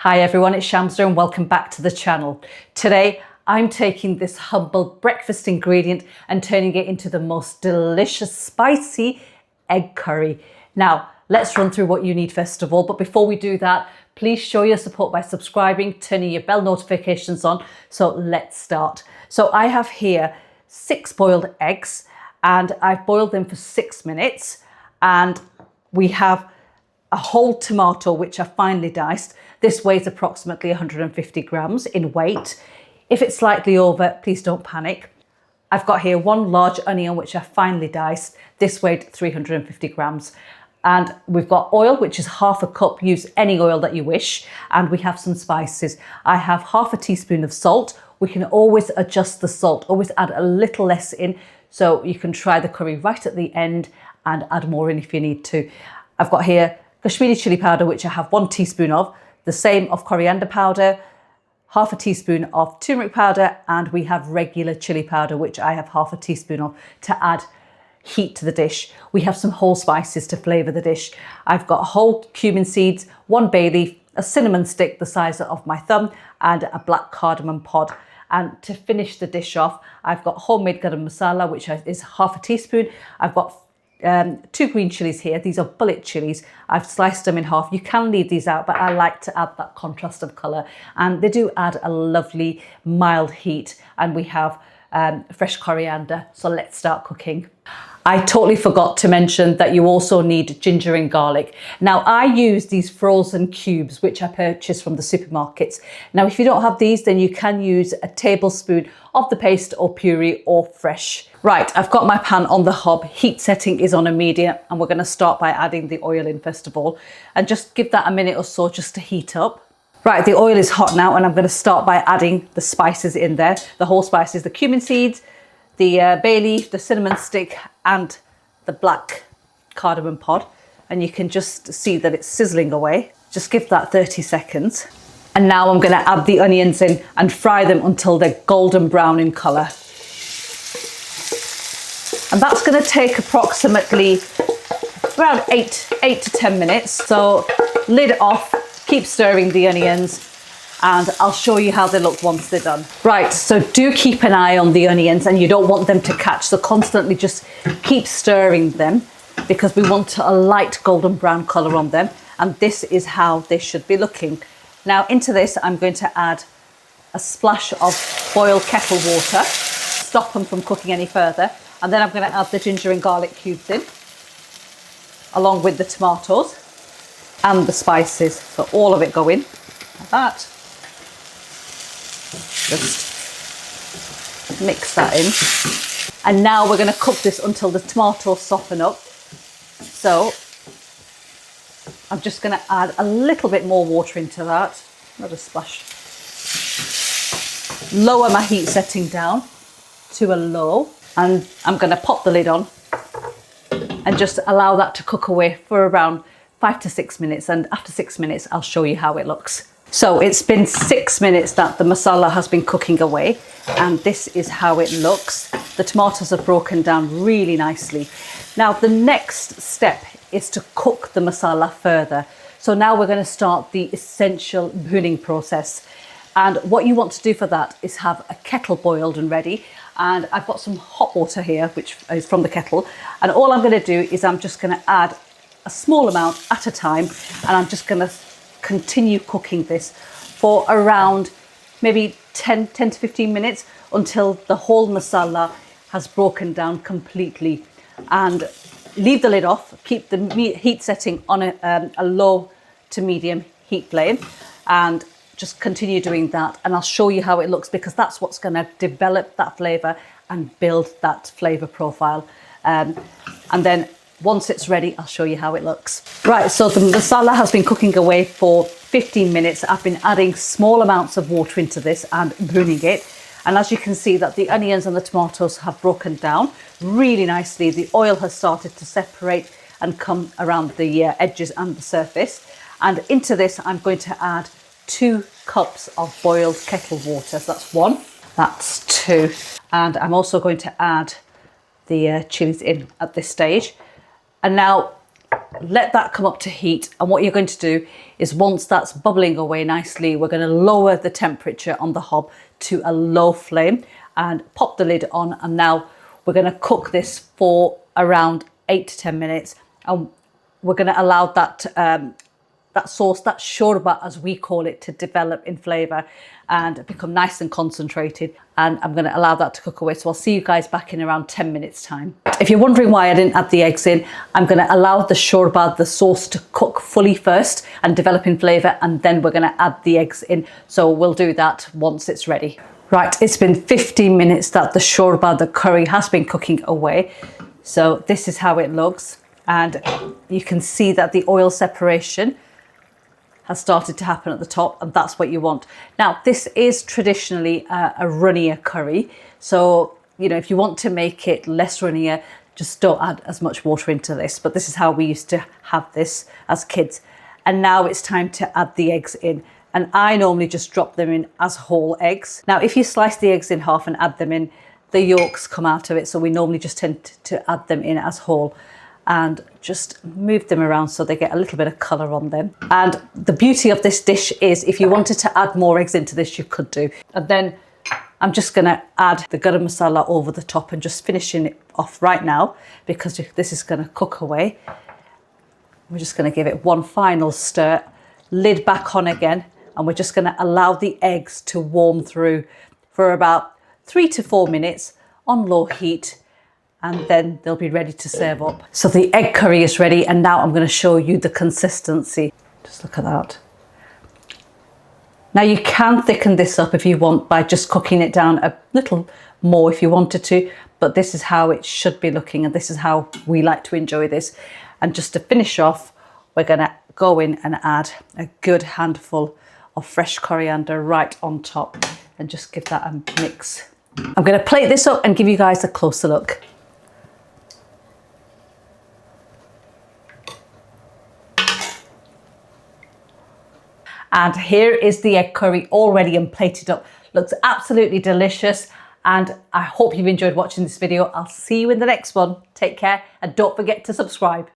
Hi everyone, it's Shamsa and welcome back to the channel. Today I'm taking this humble breakfast ingredient and turning it into the most delicious spicy egg curry. Now let's run through what you need first of all, but before we do that, please show your support by subscribing, turning your bell notifications on. So let's start. So I have here 6 boiled eggs and I've boiled them for 6 minutes, and we have a whole tomato which I've finely diced. This weighs approximately 150 grams in weight. If it's slightly over, please don't panic. I've got here 1 large onion which I've finely diced. This weighed 350 grams. And we've got oil, which is ½ a cup. Use any oil that you wish. And we have some spices. I have ½ a teaspoon of salt. We can always adjust the salt, always add a little less in. So you can try the curry right at the end and add more in if you need to. I've got here Kashmiri chilli powder, which I have 1 teaspoon of, the same of coriander powder, ½ a teaspoon of turmeric powder, and we have regular chilli powder, which I have ½ a teaspoon of to add heat to the dish. We have some whole spices to flavour the dish. I've got whole cumin seeds, 1 bay leaf, a cinnamon stick the size of my thumb, and a black cardamom pod. And to finish the dish off, I've got homemade Garam Masala, which is ½ a teaspoon. I've got 2 green chilies here. These are bullet chilies. I've sliced them in half. You can leave these out, but I like to add that contrast of colour, and they do add a lovely mild heat. And we have fresh coriander. So let's start cooking. I totally forgot to mention that you also need ginger and garlic. Now I use these frozen cubes which I purchased from the supermarkets. Now if you don't have these, then you can use a tablespoon of the paste or puree or fresh. Right, I've got my pan on the hob. Heat setting is on a medium, and we're going to start by adding the oil in first of all, and just give that a minute or so just to heat up. Right, the oil is hot now, and I'm going to start by adding the spices in there. The whole spices, the cumin seeds, the bay leaf, the cinnamon stick, and the black cardamom pod. And you can just see that it's sizzling away. Just give that 30 seconds. And now I'm going to add the onions in and fry them until they're golden brown in colour. And that's going to take approximately around 8 to 10 minutes. So lid off, keep stirring the onions, and I'll show you how they look once they're done. Right, so do keep an eye on the onions, and you don't want them to catch, so constantly just keep stirring them because we want a light golden brown colour on them, and this is how they should be looking. Now into this I'm going to add a splash of boiled kettle water, stop them from cooking any further, and then I'm going to add the ginger and garlic cubes in, along with the tomatoes and the spices. So all of it go in like that. Just mix that in. And now we're going to cook this until the tomatoes soften up. So I'm just going to add a little bit more water into that, not a splash. Lower my heat setting down to a low, and I'm going to pop the lid on and just allow that to cook away for around 5 to 6 minutes. And after 6 minutes, I'll show you how it looks. So it's been 6 minutes that the masala has been cooking away, and this is how it looks. The tomatoes have broken down really nicely. Now the next step is to cook the masala further. So now we're going to start the essential bhunning process. And what you want to do for that is have a kettle boiled and ready. And I've got some hot water here, which is from the kettle. And all I'm going to do is I'm just going to add a small amount at a time, and I'm just going to continue cooking this for around maybe 10 to 15 minutes until the whole masala has broken down completely. And leave the lid off, keep the heat setting on a low to medium heat flame, and just continue doing that. And I'll show you how it looks, because that's what's going to develop that flavour and build that flavour profile. And then once it's ready, I'll show you how it looks. Right, so the masala has been cooking away for 15 minutes. I've been adding small amounts of water into this and bhunning it. And as you can see that the onions and the tomatoes have broken down really nicely. The oil has started to separate and come around the edges and the surface. And into this, I'm going to add 2 cups of boiled kettle water. So that's 1, that's 2. And I'm also going to add the chilies in at this stage. And now let that come up to heat. And what you're going to do is once that's bubbling away nicely, we're going to lower the temperature on the hob to a low flame and pop the lid on. And now we're going to cook this for around 8 to 10 minutes. And we're going to allow that that sauce, that shorba as we call it, to develop in flavour and become nice and concentrated. And I'm going to allow that to cook away. So I'll see you guys back in around 10 minutes time. If you're wondering why I didn't add the eggs in, I'm going to allow the shorba, the sauce, to cook fully first and develop in flavour, and then we're going to add the eggs in. So we'll do that once it's ready. Right, it's been 15 minutes that the shorba, the curry, has been cooking away. So this is how it looks. And you can see that the oil separation has started to happen at the top, and that's what you want. Now, this is traditionally a runnier curry. So, you know, if you want to make it less runnier, just don't add as much water into this. But this is how we used to have this as kids. And now it's time to add the eggs in. And I normally just drop them in as whole eggs. Now, if you slice the eggs in half and add them in, the yolks come out of it. So we normally just tend to add them in as whole and just move them around so they get a little bit of colour on them. And the beauty of this dish is if you wanted to add more eggs into this, you could do. And then I'm just going to add the garam masala over the top and just finishing it off right now because this is going to cook away. We're just going to give it one final stir, lid back on again, and we're just going to allow the eggs to warm through for about 3 to 4 minutes on low heat, and then they'll be ready to serve up. So the egg curry is ready, and now I'm going to show you the consistency. Just look at that. Now you can thicken this up if you want by just cooking it down a little more if you wanted to, but this is how it should be looking, and this is how we like to enjoy this. And just to finish off, we're going to go in and add a good handful of fresh coriander right on top and just give that a mix. I'm going to plate this up and give you guys a closer look. And here is the egg curry all ready and plated up. Looks absolutely delicious. And I hope you've enjoyed watching this video. I'll see you in the next one. Take care and don't forget to subscribe.